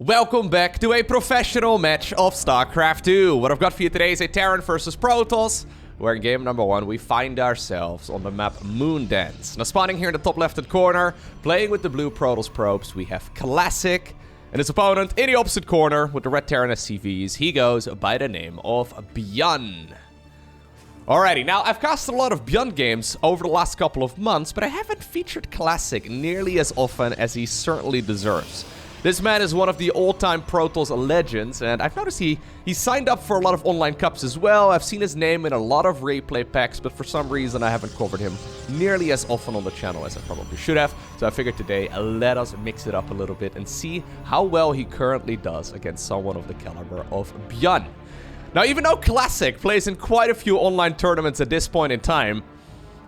Welcome back to a professional match of StarCraft 2. What I've got for you today is a Terran versus Protoss, where in game number 1 we find ourselves on the map Moondance. Now spawning here in the top left-hand corner, playing with the blue Protoss probes, we have Classic, and his opponent in the opposite corner with the red Terran SCVs. He goes by the name of ByuN. Alrighty, now I've casted a lot of ByuN games over the last couple of months, but I haven't featured Classic nearly as often as he certainly deserves. This man is one of the all-time Protoss legends, and I've noticed he signed up for a lot of online cups as well. I've seen his name in a lot of replay packs, but for some reason I haven't covered him nearly as often on the channel as I probably should have. So I figured today, let us mix it up a little bit and see how well he currently does against someone of the caliber of ByuN. Now, even though Classic plays in quite a few online tournaments at this point in time,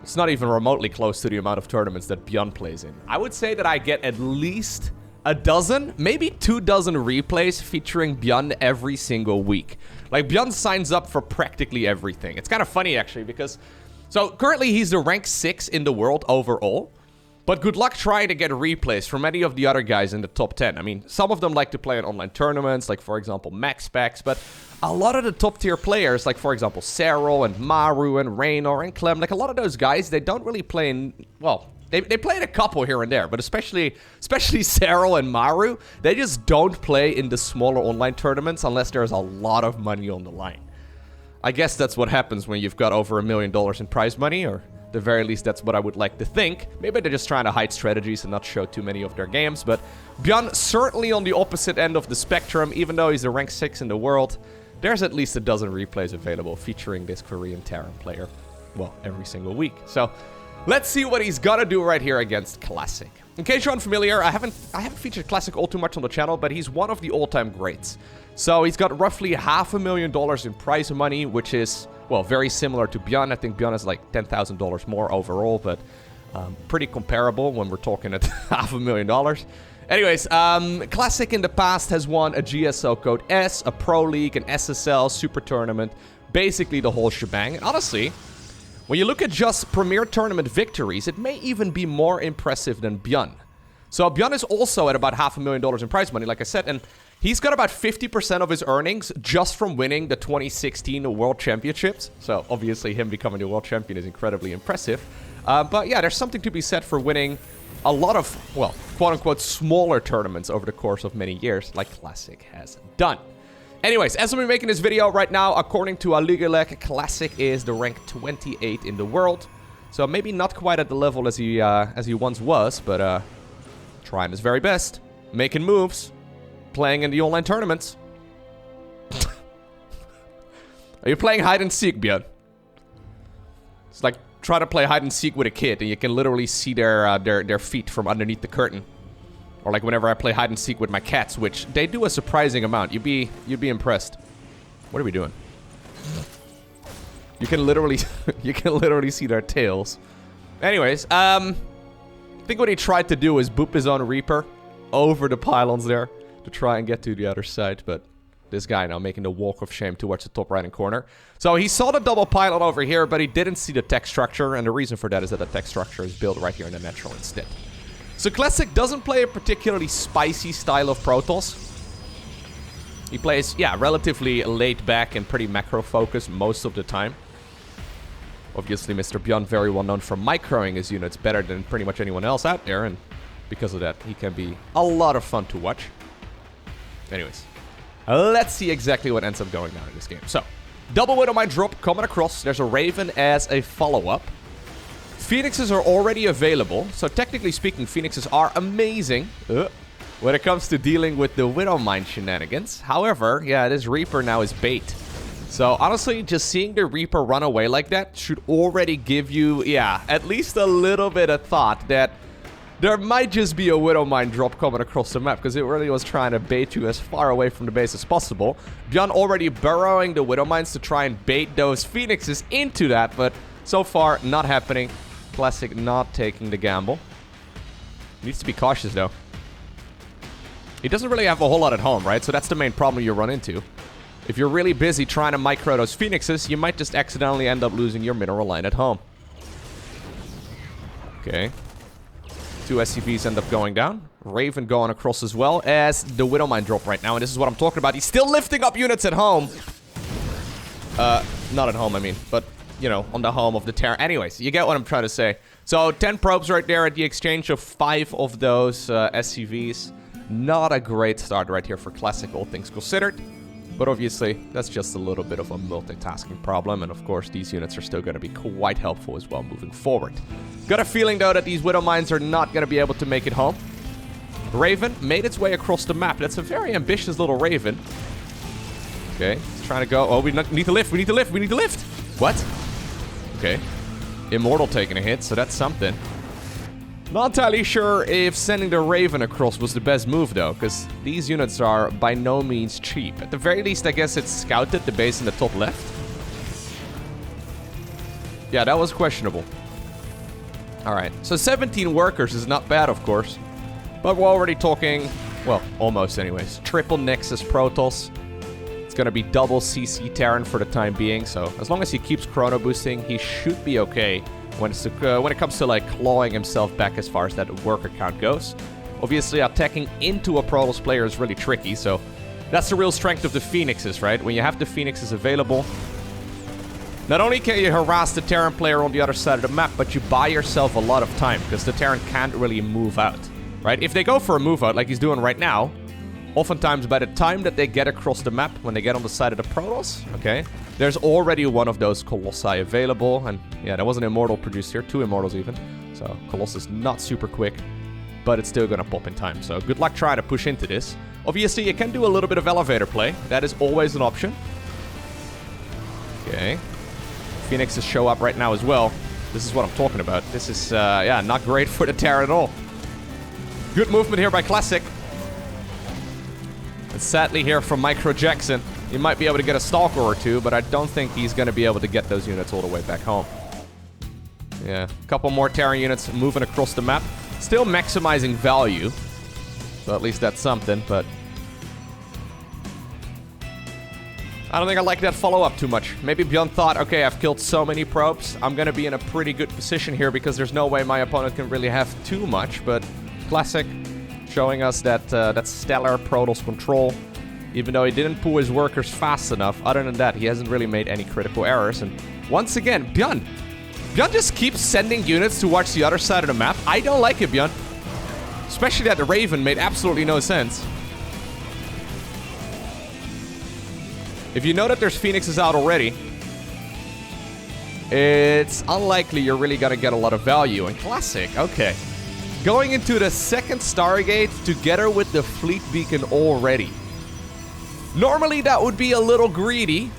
it's not even remotely close to the amount of tournaments that ByuN plays in. I would say that I get at least a dozen, maybe 2 dozen replays featuring ByuN every single week. Like, ByuN signs up for practically everything. It's kind of funny, actually, because... So, currently he's the rank 6 in the world overall. But good luck trying to get replays from any of the other guys in the top 10. I mean, some of them like to play in online tournaments, like, for example, Max Packs. But a lot of the top-tier players, like, for example, Serral and Maru and Raynor and Clem, like, a lot of those guys, they don't really play in... Well... They played a couple here and there, but especially Serral and Maru, they just don't play in the smaller online tournaments unless there's a lot of money on the line. I guess that's what happens when you've got over $1 million in prize money, or at the very least that's what I would like to think. Maybe they're just trying to hide strategies and not show too many of their games, but ByuN certainly on the opposite end of the spectrum. Even though he's the rank 6 in the world, there's at least a dozen replays available featuring this Korean Terran player, well, every single week. So let's see what he's gonna do right here against Classic. In case you're unfamiliar, I haven't featured Classic all too much on the channel, but he's one of the all-time greats. So he's got roughly $500,000 in prize money, which is, well, very similar to ByuN. I think ByuN is like $10,000 more overall, but pretty comparable when we're talking at $500,000. Anyways, Classic in the past has won a GSO Code S, a Pro League, an SSL, Super Tournament, basically the whole shebang. And honestly, when you look at just Premier Tournament victories, it may even be more impressive than ByuN. So ByuN is also at about $500,000 in prize money, like I said, and he's got about 50% of his earnings just from winning the 2016 World Championships. So obviously him becoming the World Champion is incredibly impressive. But yeah, there's something to be said for winning a lot of, well, quote-unquote smaller tournaments over the course of many years, like Classic has done. Anyways, as I'm making this video right now, according to Aligolek, Classic is the rank 28 in the world. So maybe not quite at the level as he once was, but trying his very best, making moves, playing in the online tournaments. Are you playing hide and seek, ByuN? It's like trying to play hide and seek with a kid, and you can literally see their feet from underneath the curtain. Or like whenever I play hide and seek with my cats, which they do a surprising amount. You'd be impressed. What are we doing? You can literally see their tails. Anyways, I think what he tried to do is boop his own Reaper over the pylons there to try and get to the other side, but this guy now making the walk of shame towards the top right-hand corner. So he saw the double pylon over here, but he didn't see the tech structure, and the reason for that is that the tech structure is built right here in the natural instead. So Classic doesn't play a particularly spicy style of Protoss. He plays, yeah, relatively laid back and pretty macro-focused most of the time. Obviously, Mr. ByuN, very well known for microing his units better than pretty much anyone else out there, and because of that, he can be a lot of fun to watch. Anyways, let's see exactly what ends up going down in this game. So, double Widowmine drop coming across. There's a Raven as a follow-up. Phoenixes are already available, so technically speaking, Phoenixes are amazing when it comes to dealing with the Widowmine shenanigans. However, yeah, this Reaper now is bait. So honestly, just seeing the Reaper run away like that should already give you, yeah, at least a little bit of thought that there might just be a Widowmine drop coming across the map, because it really was trying to bait you as far away from the base as possible. ByuN already burrowing the Widowmines to try and bait those Phoenixes into that, but so far, not happening. Classic not taking the gamble. Needs to be cautious, though. He doesn't really have a whole lot at home, right? So that's the main problem you run into. If you're really busy trying to micro those Phoenixes, you might just accidentally end up losing your mineral line at home. Okay. 2 SCVs end up going down. Raven going across as well as the Widow Mine drop right now. And this is what I'm talking about. He's still lifting up units at home. Not at home, I mean. But, you know, on the home of the Terran. Anyways, you get what I'm trying to say. So, 10 probes right there at the exchange of 5 of those SCVs. Not a great start right here for Classic, all things considered. But obviously, that's just a little bit of a multitasking problem. And of course, these units are still going to be quite helpful as well moving forward. Got a feeling, though, that these Widow Mines are not going to be able to make it home. Raven made its way across the map. That's a very ambitious little Raven. Okay, he's trying to go. Oh, we need to lift. We need to lift. We need to lift. What? Okay. Immortal taking a hit, so that's something. Not entirely sure if sending the Raven across was the best move, though, because these units are by no means cheap. At the very least, I guess it's scouted, the base in the top left. Yeah, that was questionable. Alright, so 17 workers is not bad, of course. But we're already talking, well, almost anyways. Triple Nexus Protoss. It's going to be double CC Terran for the time being, so as long as he keeps chrono boosting, he should be okay. When it comes to, like, clawing himself back as far as that worker count goes. Obviously, attacking into a Protoss player is really tricky, so that's the real strength of the Phoenixes, right? When you have the Phoenixes available, not only can you harass the Terran player on the other side of the map, but you buy yourself a lot of time, because the Terran can't really move out, right? If they go for a move out, like he's doing right now, oftentimes by the time that they get across the map, when they get on the side of the Protoss, okay, there's already one of those Colossi available. And yeah, there was an Immortal produced here, 2 Immortals even. So Colossus not super quick, but it's still gonna pop in time. So good luck trying to push into this. Obviously, you can do a little bit of elevator play. That is always an option. Okay. Phoenixes show up right now as well. This is what I'm talking about. This is, yeah, not great for the Terran at all. Good movement here by Classic. And sadly here from Micro Jackson, he might be able to get a Stalker or 2, but I don't think he's going to be able to get those units all the way back home. Yeah, a couple more Terran units moving across the map. Still maximizing value. So at least that's something, but I don't think I like that follow-up too much. Maybe ByuN thought, okay, I've killed so many probes, I'm going to be in a pretty good position here because there's no way my opponent can really have too much, but Classic showing us that that stellar Protoss control. Even though he didn't pull his workers fast enough, other than that, he hasn't really made any critical errors. And once again, ByuN just keeps sending units towards the other side of the map. I don't like it, ByuN. Especially that the Raven made absolutely no sense. If you know that there's Phoenixes out already, it's unlikely you're really gonna get a lot of value. And Classic, okay. Going into the second Stargate together with the Fleet Beacon already. Normally, that would be a little greedy,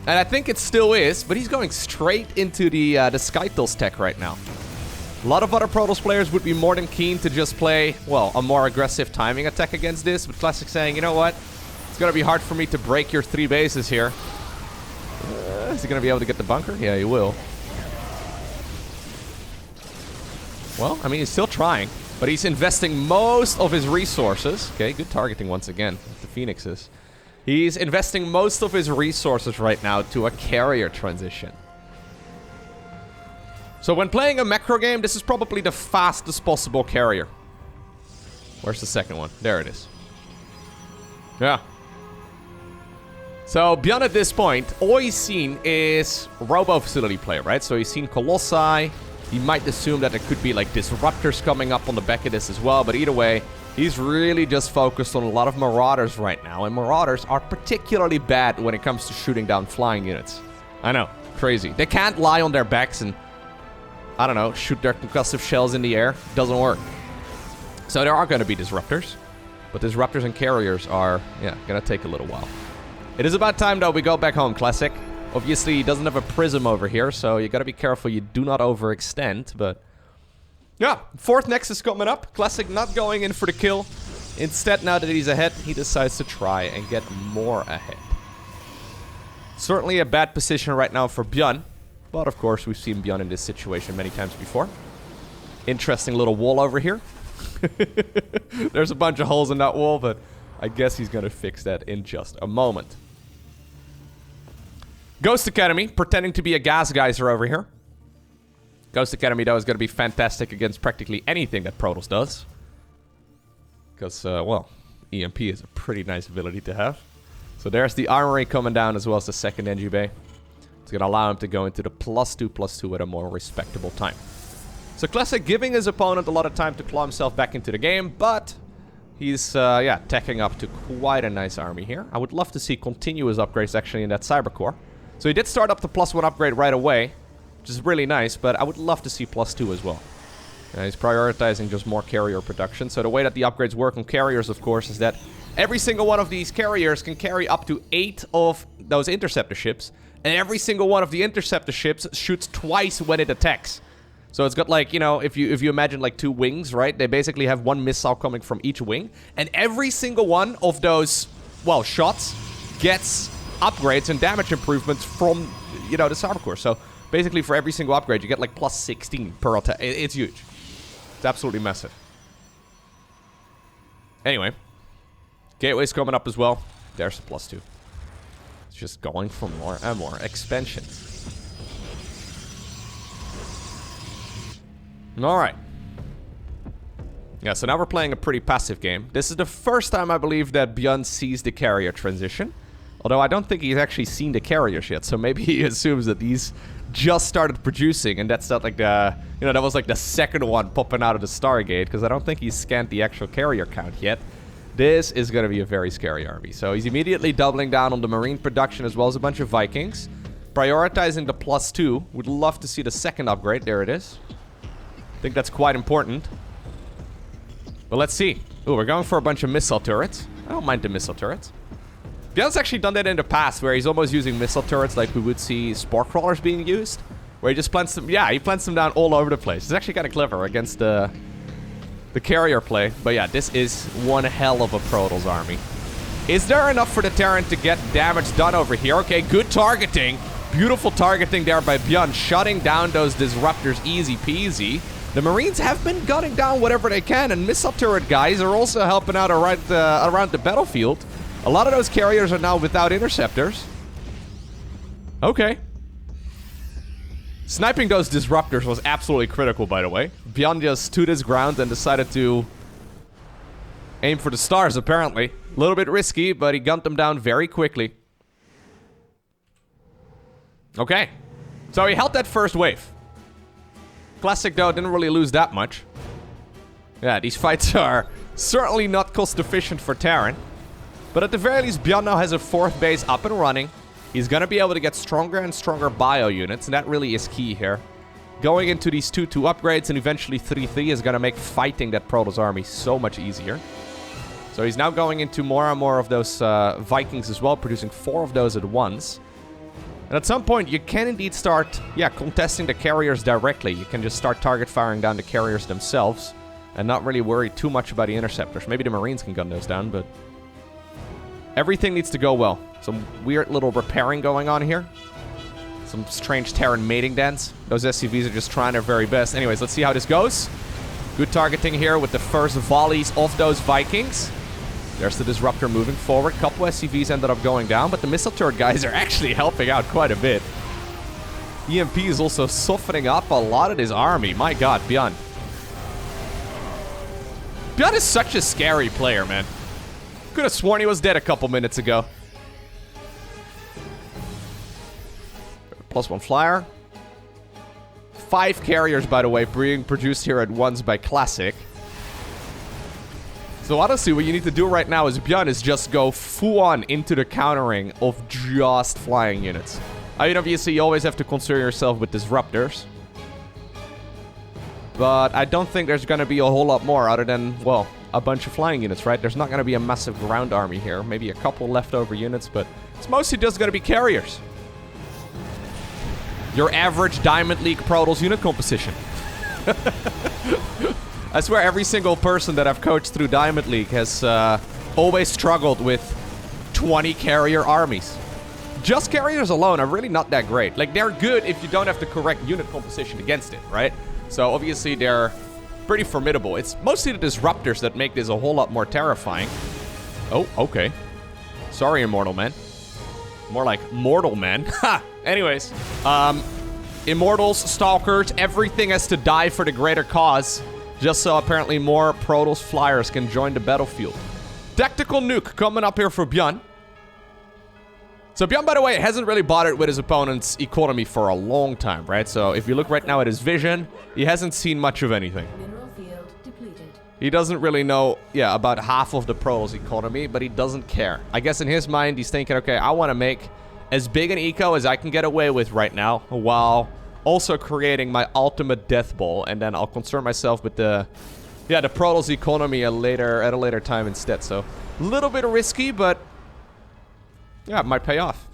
and I think it still is, but he's going straight into the Skytils tech right now. A lot of other Protoss players would be more than keen to just play, well, a more aggressive timing attack against this, but Classic saying, you know what? It's going to be hard for me to break your 3 bases here. Is he going to be able to get the bunker? Yeah, he will. Well, I mean, he's still trying, but he's investing most of his resources. Okay, good targeting once again with the Phoenixes. He's investing most of his resources right now to a carrier transition. So when playing a macro game, this is probably the fastest possible carrier. Where's the second one? There it is. Yeah. So ByuN at this point, all he's seen is Robo Facility play, right? So he's seen Colossi. He might assume that there could be like Disruptors coming up on the back of this as well. But either way, he's really just focused on a lot of Marauders right now. And Marauders are particularly bad when it comes to shooting down flying units. I know, crazy. They can't lie on their backs and, I don't know, shoot their concussive shells in the air. Doesn't work. So there are going to be Disruptors. But Disruptors and Carriers are, yeah, going to take a little while. It is about time, though, we go back home, Classic. Obviously, he doesn't have a Prism over here, so you got to be careful you do not overextend, but yeah, 4th Nexus coming up. Classic not going in for the kill. Instead, now that he's ahead, he decides to try and get more ahead. Certainly a bad position right now for ByuN, but of course, we've seen ByuN in this situation many times before. Interesting little wall over here. There's a bunch of holes in that wall, but I guess he's going to fix that in just a moment. Ghost Academy, pretending to be a gas geyser over here. Ghost Academy, though, is going to be fantastic against practically anything that Protoss does. Because, well, EMP is a pretty nice ability to have. So there's the armory coming down as well as the second NG bay. It's going to allow him to go into the +2/+2 at a more respectable time. So Classic giving his opponent a lot of time to claw himself back into the game, but he's, yeah, teching up to quite a nice army here. I would love to see continuous upgrades actually in that Cybercore. So he did start up the +1 upgrade right away, which is really nice, but I would love to see +2 as well. He's prioritizing just more carrier production. So the way that the upgrades work on carriers, of course, is that every single one of these carriers can carry up to 8 of those interceptor ships, and every single one of the interceptor ships shoots twice when it attacks. So it's got like, you know, if you imagine like 2 wings, right? They basically have 1 missile coming from each wing, and every single one of those, well, shots gets upgrades and damage improvements from, you know, the Cybercore. So basically for every single upgrade, you get like +16 per attack. It's huge. It's absolutely massive. Anyway, Gateway's coming up as well. There's the +2. It's just going for more and more expansions. Alright. Yeah, so now we're playing a pretty passive game. This is the first time I believe that ByuN sees the carrier transition. Although I don't think he's actually seen the carriers yet, so maybe he assumes that these just started producing, and that's not like the, you know, that was like the second one popping out of the Stargate, because I don't think he's scanned the actual carrier count yet. This is going to be a very scary army. So he's immediately doubling down on the Marine production as well as a bunch of Vikings. Prioritizing the +2. Would love to see the second upgrade. There it is. I think that's quite important. But let's see. Ooh, we're going for a bunch of missile turrets. I don't mind the missile turrets. ByuN's actually done that in the past, where he's almost using missile turrets like we would see spore crawlers being used. Where he just plants them, yeah, he plants them down all over the place. It's actually kind of clever against the carrier play. But yeah, this is one hell of a Protoss army. Is there enough for the Terran to get damage done over here? Okay, good targeting. Beautiful targeting there by ByuN, shutting down those disruptors easy peasy. The Marines have been gunning down whatever they can, and missile turret guys are also helping out around the battlefield. A lot of those carriers are now without interceptors. Okay. Sniping those disruptors was absolutely critical, by the way. ByuN just stood his ground and decided to aim for the stars, apparently. A little bit risky, but he gunned them down very quickly. Okay. So he held that first wave. Classic, though, didn't really lose that much. Yeah, these fights are certainly not cost efficient for Terran. But at the very least, ByuN now has a 4th base up and running. He's going to be able to get stronger and stronger bio units, and that really is key here. Going into these 2/2 upgrades and eventually 3/3 is going to make fighting that Protoss army so much easier. So he's now going into more and more of those Vikings as well, producing 4 of those at once. And at some point, you can indeed start, yeah, contesting the carriers directly. You can just start target firing down the carriers themselves and not really worry too much about the interceptors. Maybe the Marines can gun those down, but everything needs to go well. Some weird little repairing going on here. Some strange Terran mating dens. Those SCVs are just trying their very best. Anyways, let's see how this goes. Good targeting here with the first volleys of those Vikings. There's the Disruptor moving forward. Couple SCVs ended up going down, but the missile turret guys are actually helping out quite a bit. EMP is also softening up a lot of his army. My god, ByuN. ByuN is such a scary player, man. Could have sworn he was dead a couple minutes ago. +1 flyer. 5 carriers, by the way, being produced here at once by Classic. So honestly, what you need to do right now as ByuN is just go full on into the countering of just flying units. I mean, obviously, you always have to concern yourself with disruptors. But I don't think there's going to be a whole lot more other than, well, a bunch of flying units, right? There's not going to be a massive ground army here. Maybe a couple leftover units, but it's mostly just going to be carriers. Your average Diamond League Protoss unit composition. I swear every single person that I've coached through Diamond League has always struggled with 20 carrier armies. Just carriers alone are really not that great. Like, they're good if you don't have the correct unit composition against it, right? So obviously they're pretty formidable. It's mostly the disruptors that make this a whole lot more terrifying. Oh, okay. Sorry, Immortal Man. More like Mortal Man. Ha! Anyways, Immortals, Stalkers, everything has to die for the greater cause. just so apparently more Protoss flyers can join the battlefield. Tactical nuke coming up here for ByuN. So ByuN, by the way, hasn't really bothered with his opponent's economy for a long time, right? So if you look right now at his vision, he hasn't seen much of anything. Mineral field depleted. He doesn't really know, yeah, about half of the Protoss economy, but he doesn't care. I guess in his mind, he's thinking, okay, I want to make as big an eco as I can get away with right now, while also creating my ultimate death ball, and then I'll concern myself with the Protoss economy at a later time instead. So a little bit risky, but yeah, it might pay off.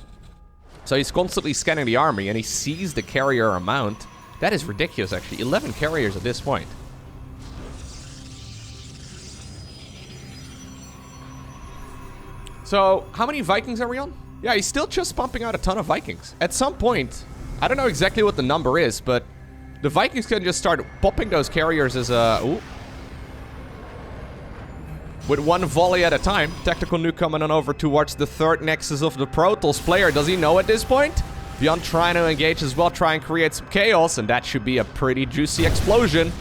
So he's constantly scanning the army, and he sees the carrier amount. That is ridiculous, actually. 11 carriers at this point. So, how many Vikings are we on? Yeah, he's still just pumping out a ton of Vikings. At some point, I don't know exactly what the number is, but the Vikings can just start popping those carriers as a... Ooh. With one volley at a time. Tactical nuke coming on over towards the third nexus of the Protoss player. Does he know at this point? ByuN trying to engage as well, try and create some chaos, and that should be a pretty juicy explosion.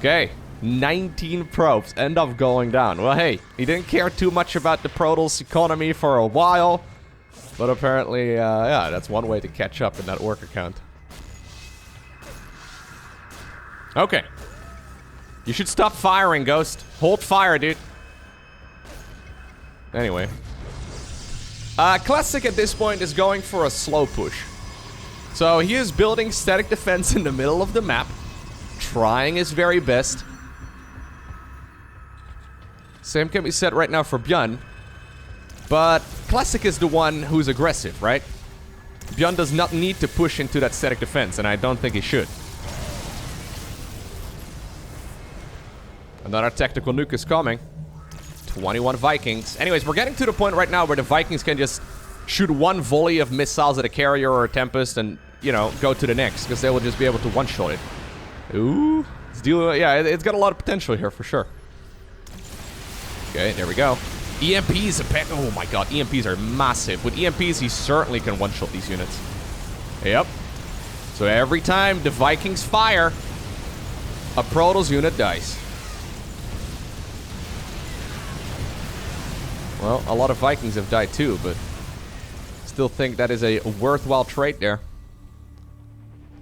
Okay, 19 probes end up going down. Well, hey, he didn't care too much about the Protoss economy for a while, but apparently, yeah, that's one way to catch up in that work account. Okay. You should stop firing, Ghost. Hold fire, dude. Anyway. Classic at this point is going for a slow push. So he is building static defense in the middle of the map. Trying his very best. Same can be said right now for ByuN. But Classic is the one who's aggressive, right? ByuN does not need to push into that static defense, and I don't think he should. Another tactical nuke is coming. 21 Vikings. Anyways, we're getting to the point right now where the Vikings can just shoot one volley of missiles at a carrier or a Tempest and, you know, go to the next, because they will just be able to one-shot it. Ooh. Yeah, it's got a lot of potential here for sure. Okay, there we go. EMPs, oh my god, EMPs are massive. With EMPs, he certainly can one-shot these units. Yep. So every time the Vikings fire, a Protoss unit dies. Well, a lot of Vikings have died too, but still think that is a worthwhile trade there.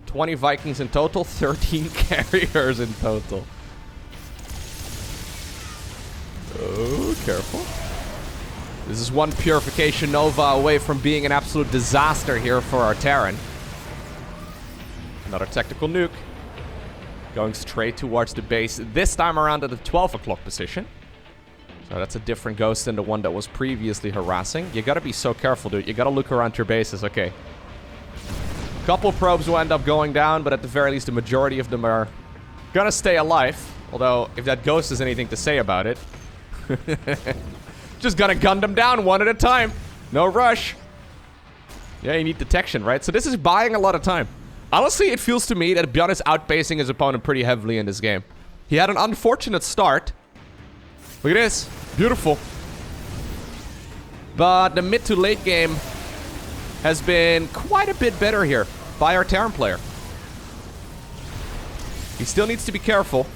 20 Vikings in total, 13 carriers in total. Oh, careful. This is one Purification Nova away from being an absolute disaster here for our Terran. Another tactical nuke. Going straight towards the base, this time around at the 12 o'clock position. So that's a different Ghost than the one that was previously harassing. You gotta be so careful, dude. You gotta look around your bases. Okay. Couple probes will end up going down, but at the very least, the majority of them are gonna stay alive. Although, if that Ghost has anything to say about it. Just gonna gun them down one at a time. No rush. Yeah, you need detection, right? So this is buying a lot of time. Honestly, it feels to me that ByuN is outpacing his opponent pretty heavily in this game. He had an unfortunate start. Look at this. Beautiful. But the mid to late game has been quite a bit better here by our Terran player. He still needs to be careful.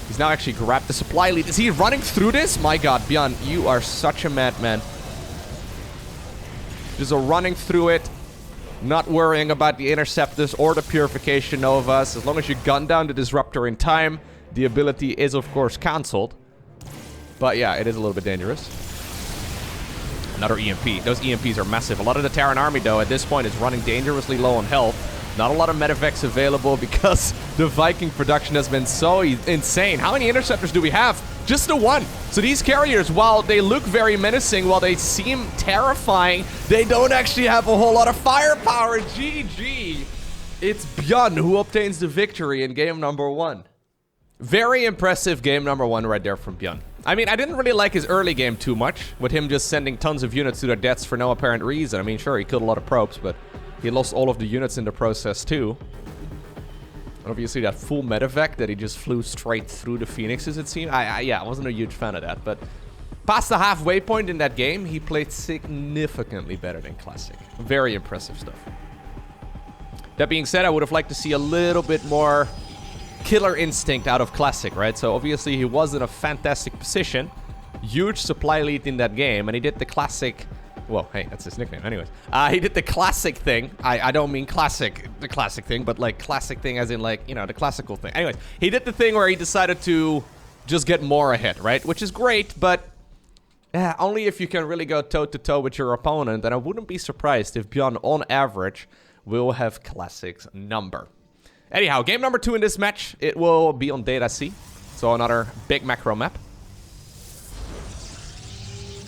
He's now actually grabbed the supply lead. Is he running through this? My god, ByuN, you are such a madman. Just running through it. Not worrying about the Interceptors or the Purification Novas. As long as you gun down the Disruptor in time, the ability is, of course, cancelled. But yeah, it is a little bit dangerous. Another EMP. Those EMPs are massive. A lot of the Terran army, though, at this point is running dangerously low on health. Not a lot of medevacs available because the Viking production has been so insane. How many Interceptors do we have? Just the one. So these carriers, while they look very menacing, while they seem terrifying, they don't actually have a whole lot of firepower. GG. It's ByuN who obtains the victory in game number 1. Very impressive game number 1 right there from ByuN. I mean, I didn't really like his early game too much, with him just sending tons of units to their deaths for no apparent reason. I mean, sure, he killed a lot of probes, but he lost all of the units in the process too. Obviously, that full medevac that he just flew straight through the Phoenixes, it seemed. Yeah, I wasn't a huge fan of that, but past the halfway point in that game, he played significantly better than Classic. Very impressive stuff. That being said, I would have liked to see a little bit more killer instinct out of Classic, right? So obviously he was in a fantastic position. Huge supply lead in that game, and he did the classic... Well, hey, that's his nickname. Anyways, he did the classic thing. I don't mean classic, the classic thing, but like classic thing as in like, you know, the classical thing. Anyways, he did the thing where he decided to just get more ahead, right? Which is great, but only if you can really go toe-to-toe with your opponent. And I wouldn't be surprised if ByuN, on average, will have Classic's number. Anyhow, game number 2 in this match, it will be on Data C. So another big macro map.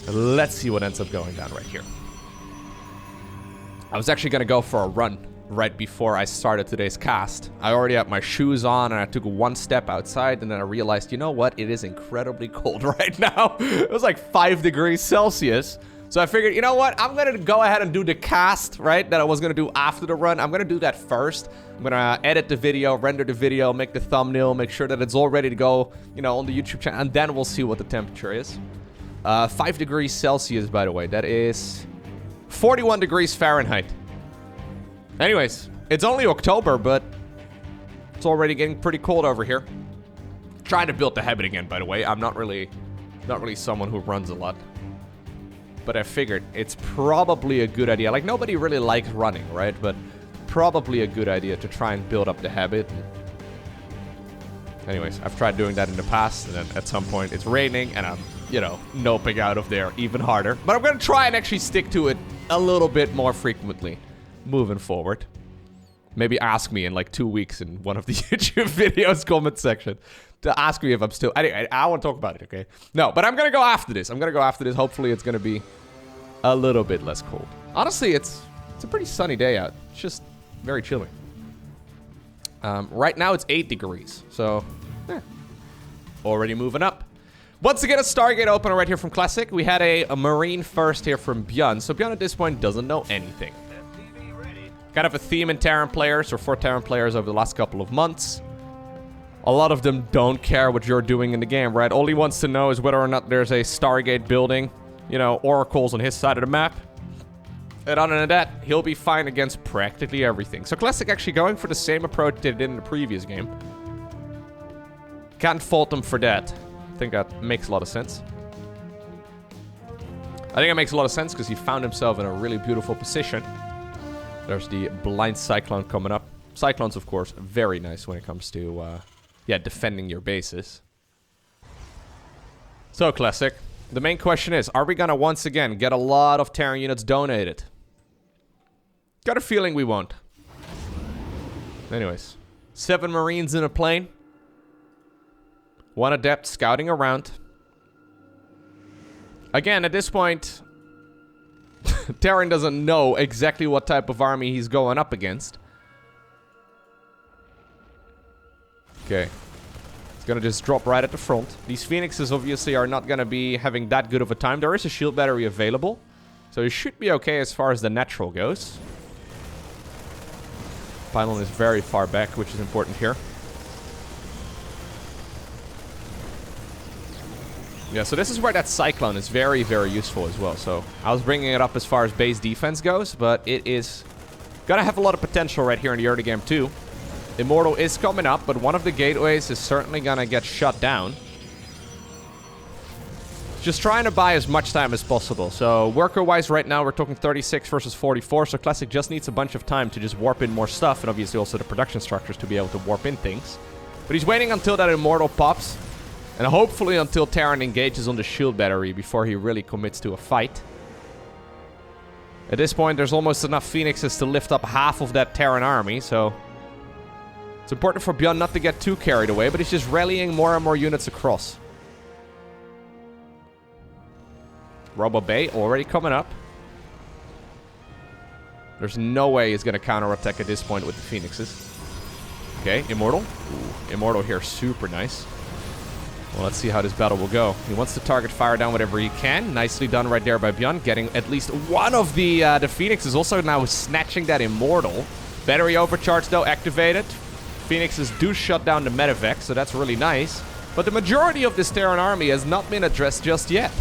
Let's see what ends up going down right here. I was actually going to go for a run right before I started today's cast. I already had my shoes on and I took one step outside and then I realized, you know what? It is incredibly cold right now. It was like 5 degrees Celsius. So I figured, you know what? I'm going to go ahead and do the cast, right? That I was going to do after the run. I'm going to do that first. I'm going to edit the video, render the video, make the thumbnail, make sure that it's all ready to go, you know, on the YouTube channel. And then we'll see what the temperature is. 5 degrees Celsius, by the way. That is 41 degrees Fahrenheit. Anyways, it's only October, but it's already getting pretty cold over here. Trying to build the habit again, by the way. I'm not really someone who runs a lot. But I figured it's probably a good idea. Like, nobody really likes running, right? But probably a good idea to try and build up the habit. Anyways, I've tried doing that in the past, and then at some point it's raining, and I'm, you know, noping out of there even harder. But I'm going to try and actually stick to it a little bit more frequently moving forward. Maybe ask me in like 2 weeks in one of the YouTube videos comment section to ask me if I'm still... Anyway, I won't talk about it, okay? No, but I'm going to go after this. Hopefully it's going to be a little bit less cold. Honestly, it's a pretty sunny day out. It's just very chilly. Right now it's 8 degrees, so already moving up. Once again, a Stargate opener right here from Classic. We had a Marine first here from ByuN. So ByuN at this point doesn't know anything. Kind of a theme in Terran players, or for Terran players over the last couple of months. A lot of them don't care what you're doing in the game, right? All he wants to know is whether or not there's a Stargate building, you know, oracles on his side of the map. And other than that, he'll be fine against practically everything. So Classic actually going for the same approach they did in the previous game. Can't fault them for that. I think that makes a lot of sense. I think it makes a lot of sense because he found himself in a really beautiful position. There's the blind Cyclone coming up. Cyclones, of course, very nice when it comes to, defending your bases. So, Classic, the main question is, are we gonna once again get a lot of Terran units donated? Got a feeling we won't. Anyways, 7 Marines in a plane. 1 Adept scouting around. Again, at this point, Terran doesn't know exactly what type of army he's going up against. Okay. It's gonna just drop right at the front. These Phoenixes obviously are not gonna be having that good of a time. There is a shield battery available, so it should be okay as far as the natural goes. Pylon is very far back, which is important here. Yeah, so this is where that Cyclone is very, very useful as well. So I was bringing it up as far as base defense goes, but it is gonna have a lot of potential right here in the early game too. Immortal is coming up, but one of the gateways is certainly gonna get shut down. Just trying to buy as much time as possible. So worker-wise right now, we're talking 36 versus 44. So Classic just needs a bunch of time to just warp in more stuff. And obviously also the production structures to be able to warp in things. But he's waiting until that Immortal pops. And hopefully until Terran engages on the shield battery before he really commits to a fight. At this point, there's almost enough Phoenixes to lift up half of that Terran army. So it's important for ByuN not to get too carried away. But he's just rallying more and more units across. Robo Bay already coming up. There's no way he's going to counterattack at this point with the Phoenixes. Okay, Immortal. Ooh, Immortal here, super nice. Well, let's see how this battle will go. He wants to target fire down whatever he can. Nicely done right there by ByuN, getting at least one of the Phoenixes. Also now snatching that Immortal. Battery overcharge, though, activated. Phoenixes do shut down the Medevac, so that's really nice. But the majority of this Terran army has not been addressed just yet.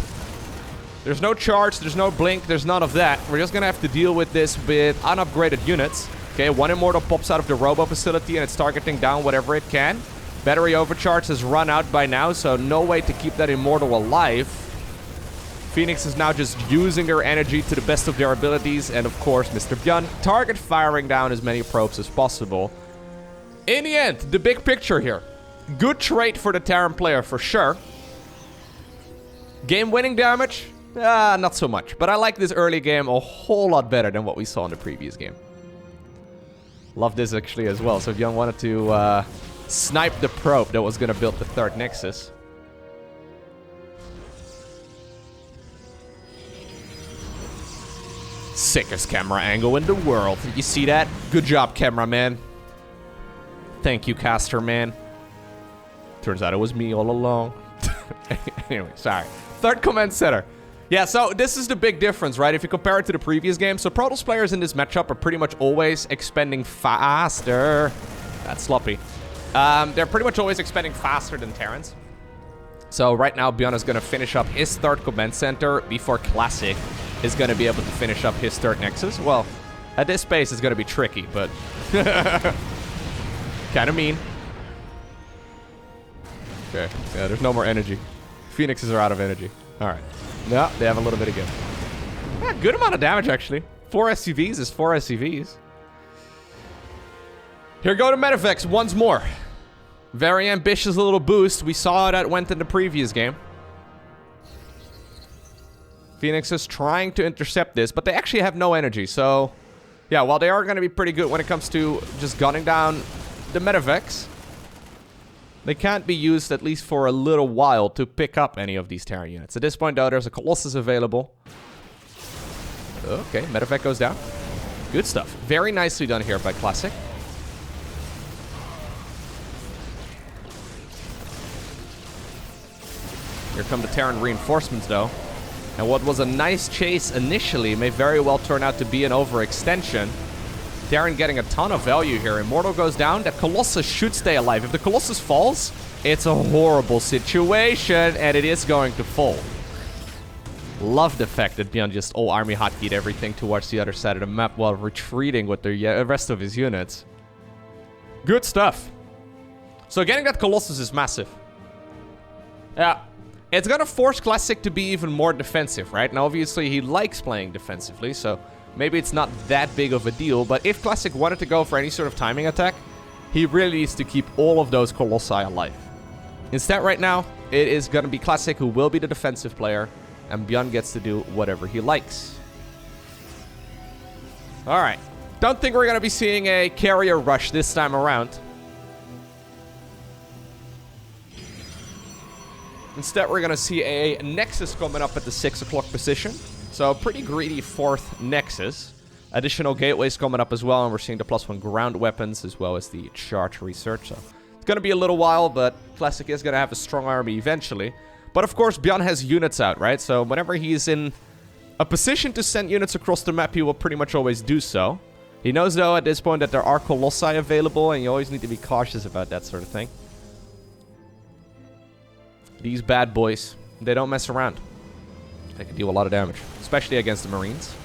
There's no charge, there's no blink, there's none of that. We're just gonna have to deal with this with unupgraded units. Okay, 1 Immortal pops out of the Robo facility and it's targeting down whatever it can. Battery overcharge has run out by now, so no way to keep that Immortal alive. Phoenix is now just using their energy to the best of their abilities. And of course, Mr. ByuN target firing down as many probes as possible. In the end, the big picture here. Good trade for the Terran player for sure. Game winning damage? Not so much. But I like this early game a whole lot better than what we saw in the previous game. Love this actually as well. So if ByuN wanted to snipe the probe that was going to build the third Nexus. Sickest camera angle in the world. You see that? Good job, cameraman. Thank you, caster man. Turns out it was me all along. Anyway, sorry. Third command center. Yeah, so this is the big difference, right? If you compare it to the previous game. So Protoss players in this matchup are pretty much always expending faster. That's sloppy. They're pretty much always expending faster than Terrans. So right now, ByuN is going to finish up his third command center before Classic is going to be able to finish up his third Nexus. Well, at this pace, it's going to be tricky, but kind of mean. Okay, yeah, there's no more energy. Phoenixes are out of energy. All right. No, they have a little bit again. Yeah, good amount of damage, actually. 4 SCVs is 4 SCVs. Here go to Metavex once more. Very ambitious little boost. We saw that went in the previous game. Phoenix is trying to intercept this, but they actually have no energy. So, yeah, while they are going to be pretty good when it comes to just gunning down the Metavex, they can't be used, at least for a little while, to pick up any of these Terran units. At this point, though, there's a Colossus available. Okay, Metavex goes down. Good stuff. Very nicely done here by Classic. Here come the Terran reinforcements, though. And what was a nice chase initially may very well turn out to be an overextension. Terran getting a ton of value here. Immortal goes down. That Colossus should stay alive. If the Colossus falls, it's a horrible situation, and it is going to fall. Love the fact that ByuN just all army hotkeyed everything towards the other side of the map while retreating with the rest of his units. Good stuff. So getting that Colossus is massive. Yeah. It's gonna force Classic to be even more defensive, right? Now, obviously, he likes playing defensively, so maybe it's not that big of a deal. But if Classic wanted to go for any sort of timing attack, he really needs to keep all of those Colossi alive. Instead, right now, it is gonna be Classic who will be the defensive player, and ByuN gets to do whatever he likes. Alright. Don't think we're gonna be seeing a carrier rush this time around. Instead, we're going to see a Nexus coming up at the 6 o'clock position. So, pretty greedy 4th Nexus. Additional gateways coming up as well, and we're seeing the +1 ground weapons as well as the charge research. So, it's going to be a little while, but Classic is going to have a strong army eventually. But, of course, ByuN has units out, right? So, whenever he's in a position to send units across the map, he will pretty much always do so. He knows, though, at this point that there are Colossi available, and you always need to be cautious about that sort of thing. These bad boys, they don't mess around. They can deal a lot of damage, especially against the Marines.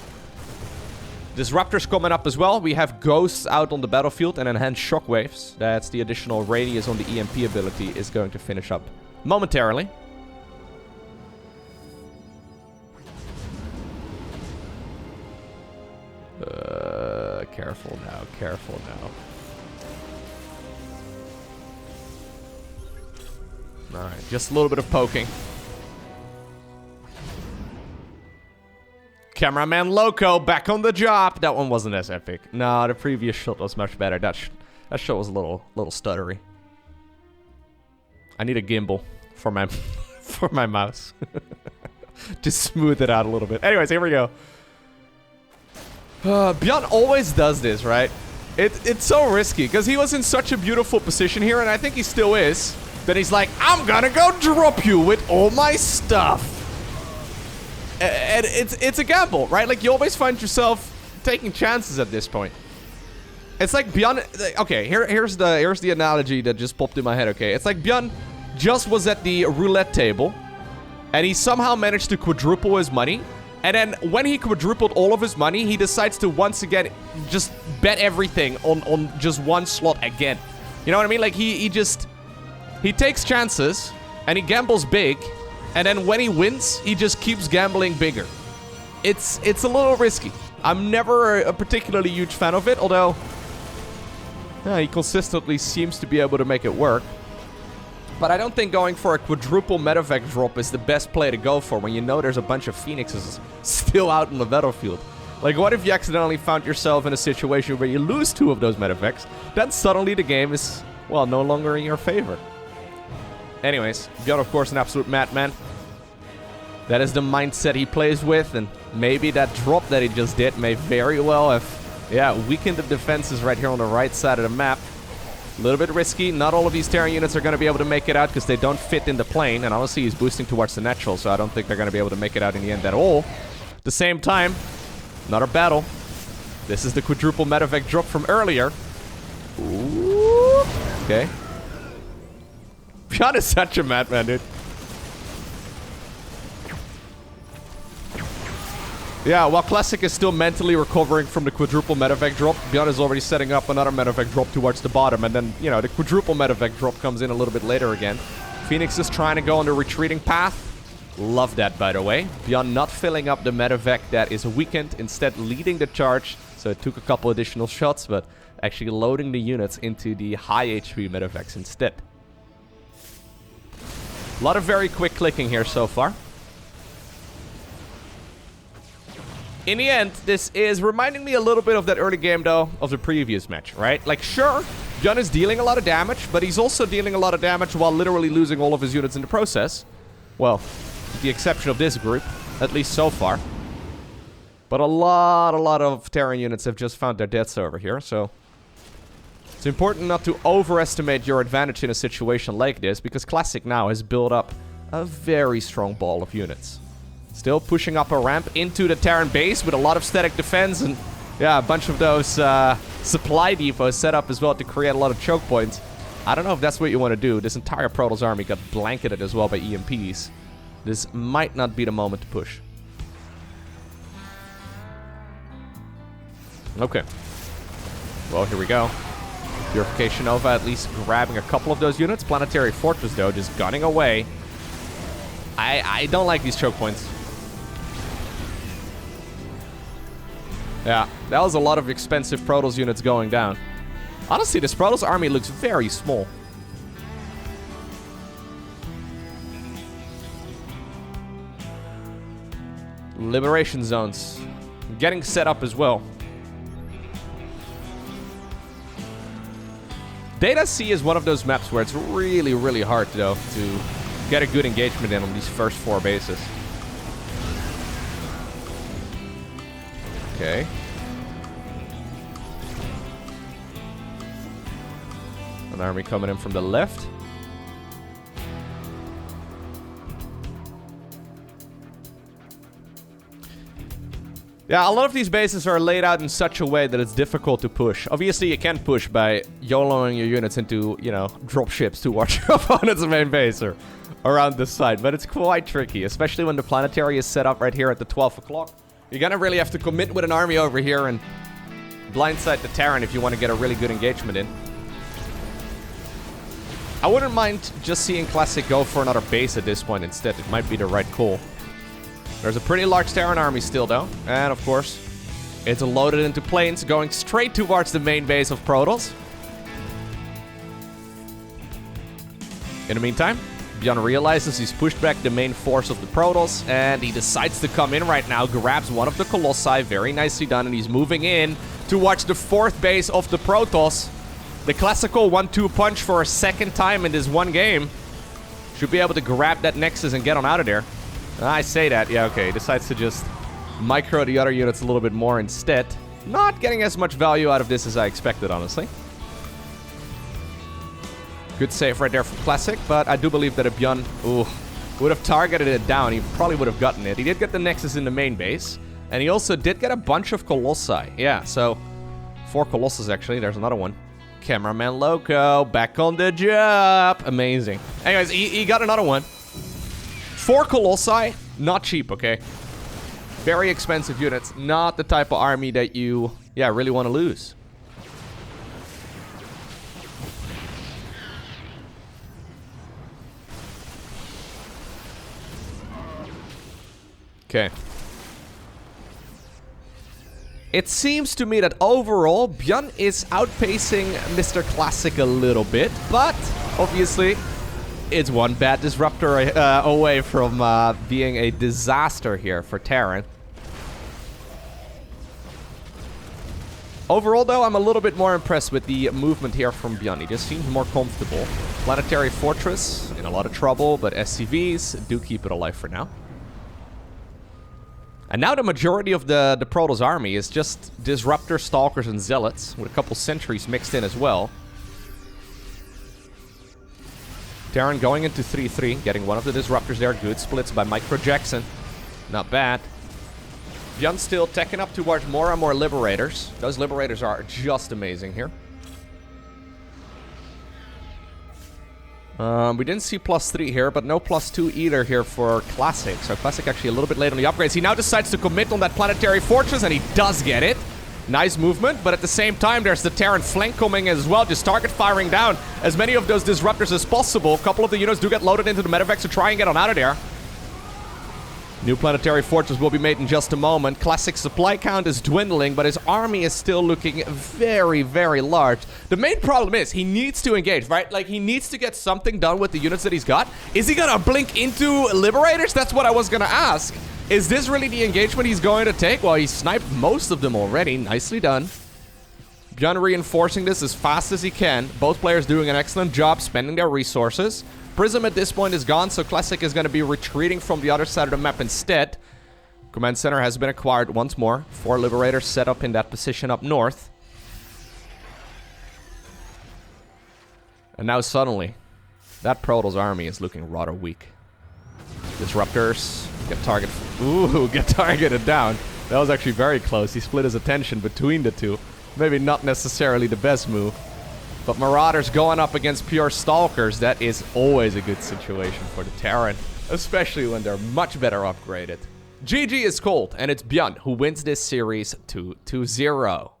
Disruptors coming up as well. We have Ghosts out on the battlefield and enhanced Shockwaves. That's the additional radius on the EMP ability is going to finish up momentarily. Careful now, careful now. Alright, just a little bit of poking. Cameraman Loco back on the job. That one wasn't as epic. No, the previous shot was much better. That shot was a little stuttery. I need a gimbal for my for my mouse. Just smooth it out a little bit. Anyways, here we go. ByuN always does this, right? It's so risky because he was in such a beautiful position here, and I think he still is. Then he's like, I'm gonna go drop you with all my stuff. And it's a gamble, right? Like, you always find yourself taking chances at this point. It's like ByuN... Okay, here's the analogy that just popped in my head, okay? It's like ByuN just was at the roulette table, and he somehow managed to quadruple his money. And then when he quadrupled all of his money, he decides to once again just bet everything on just one slot again. You know what I mean? Like, he just... He takes chances, and he gambles big, and then when he wins, he just keeps gambling bigger. It's a little risky. I'm never a particularly huge fan of it, although he consistently seems to be able to make it work. But I don't think going for a quadruple medevac drop is the best play to go for when you know there's a bunch of Phoenixes still out in the battlefield. Like, what if you accidentally found yourself in a situation where you lose 2 of those medevacs? Then suddenly the game is, well, no longer in your favor. Anyways, ByuN, of course, an absolute madman. That is the mindset he plays with, and maybe that drop that he just did may very well have, weakened the defenses right here on the right side of the map. A little bit risky. Not all of these Terran units are going to be able to make it out because they don't fit in the plane. And honestly, he's boosting towards the natural, so I don't think they're going to be able to make it out in the end at all. At the same time, another battle. This is the quadruple medevac drop from earlier. Ooh. Okay. ByuN is such a madman, dude. Yeah, while Classic is still mentally recovering from the quadruple medevac drop, ByuN is already setting up another medevac drop towards the bottom, and then, you know, the quadruple medevac drop comes in a little bit later again. Phoenix is trying to go on the retreating path. Love that, by the way. ByuN not filling up the medevac that is weakened, instead leading the charge, so it took a couple additional shots, but actually loading the units into the high HP medevacs instead. A lot of very quick clicking here so far. In the end, this is reminding me a little bit of that early game, though, of the previous match, right? Like, sure, ByuN is dealing a lot of damage, but he's also dealing a lot of damage while literally losing all of his units in the process. Well, with the exception of this group, at least so far. But a lot of Terran units have just found their deaths over here, so it's important not to overestimate your advantage in a situation like this, because Classic now has built up a very strong ball of units. Still pushing up a ramp into the Terran base with a lot of static defense and, yeah, a bunch of those supply depots set up as well to create a lot of choke points. I don't know if that's what you want to do. This entire Protoss army got blanketed as well by EMPs. This might not be the moment to push. Okay. Well, here we go. Purification Nova at least grabbing a couple of those units. Planetary Fortress, though, just gunning away. I don't like these choke points. Yeah, that was a lot of expensive Protoss units going down. Honestly, this Protoss army looks very small. Liberation zones getting set up as well. Data C is one of those maps where it's really, really hard, though, to get a good engagement in on these first 4 bases. Okay. An army coming in from the left. Yeah, a lot of these bases are laid out in such a way that it's difficult to push. Obviously, you can push by YOLOing your units into, you know, drop ships to watch your opponent's main base or around this side. But it's quite tricky, especially when the planetary is set up right here at the 12 o'clock. You're gonna really have to commit with an army over here and blindside the Terran if you want to get a really good engagement in. I wouldn't mind just seeing Classic go for another base at this point instead. It might be the right call. There's a pretty large Terran army still, though. And, of course, it's loaded into planes going straight towards the main base of Protoss. In the meantime, ByuN realizes he's pushed back the main force of the Protoss, and he decides to come in right now, grabs one of the Colossi, very nicely done, and he's moving in towards the 4th base of the Protoss. The classical 1-2 punch for a second time in this one game. Should be able to grab that Nexus and get on out of there. I say that, yeah, okay. Decides to just micro the other units a little bit more instead. Not getting as much value out of this as I expected, honestly. Good save right there from Classic, but I do believe that if ByuN would have targeted it down, he probably would have gotten it. He did get the Nexus in the main base, and he also did get a bunch of Colossi. Yeah, so 4 Colossus, actually. There's another one. Cameraman Loko, back on the job. Amazing. Anyways, he got another one. 4 Colossi, not cheap, okay? Very expensive units. Not the type of army that you, really want to lose. Okay. It seems to me that overall, ByuN is outpacing Mr. Classic a little bit, but obviously, it's one bad disruptor away from being a disaster here for Terran. Overall, though, I'm a little bit more impressed with the movement here from ByuN. He just seems more comfortable. Planetary Fortress, in a lot of trouble, but SCVs do keep it alive for now. And now the majority of the Protoss army is just Disruptors, Stalkers, and Zealots, with a couple Sentries mixed in as well. Terran going into 3-3, getting one of the Disruptors there. Good splits by Micro Jackson. Not bad. ByuN still teching up towards more and more Liberators. Those Liberators are just amazing here. We didn't see +3 here, but no +2 either here for Classic. So Classic actually a little bit late on the upgrades. He now decides to commit on that Planetary Fortress, and he does get it. Nice movement, but at the same time, there's the Terran flank coming as well. Just target firing down as many of those Disruptors as possible. A couple of the units do get loaded into the Medevacs to try and get on out of there. New Planetary Fortress will be made in just a moment. Classic supply count is dwindling, but his army is still looking very, very large. The main problem is he needs to engage, right? Like, he needs to get something done with the units that he's got. Is he gonna blink into Liberators? That's what I was gonna ask. Is this really the engagement he's going to take? Well, he sniped most of them already. Nicely done. ByuN reinforcing this as fast as he can. Both players doing an excellent job spending their resources. Prism at this point is gone, so Classic is going to be retreating from the other side of the map instead. Command Center has been acquired once more. 4 Liberators set up in that position up north. And now suddenly, that Protoss army is looking rather weak. Disruptors get targeted down. That was actually very close. He split his attention between the two. Maybe not necessarily the best move. But Marauders going up against pure Stalkers, that is always a good situation for the Terran. Especially when they're much better upgraded. GG is cold, and it's ByuN who wins this series 2-0.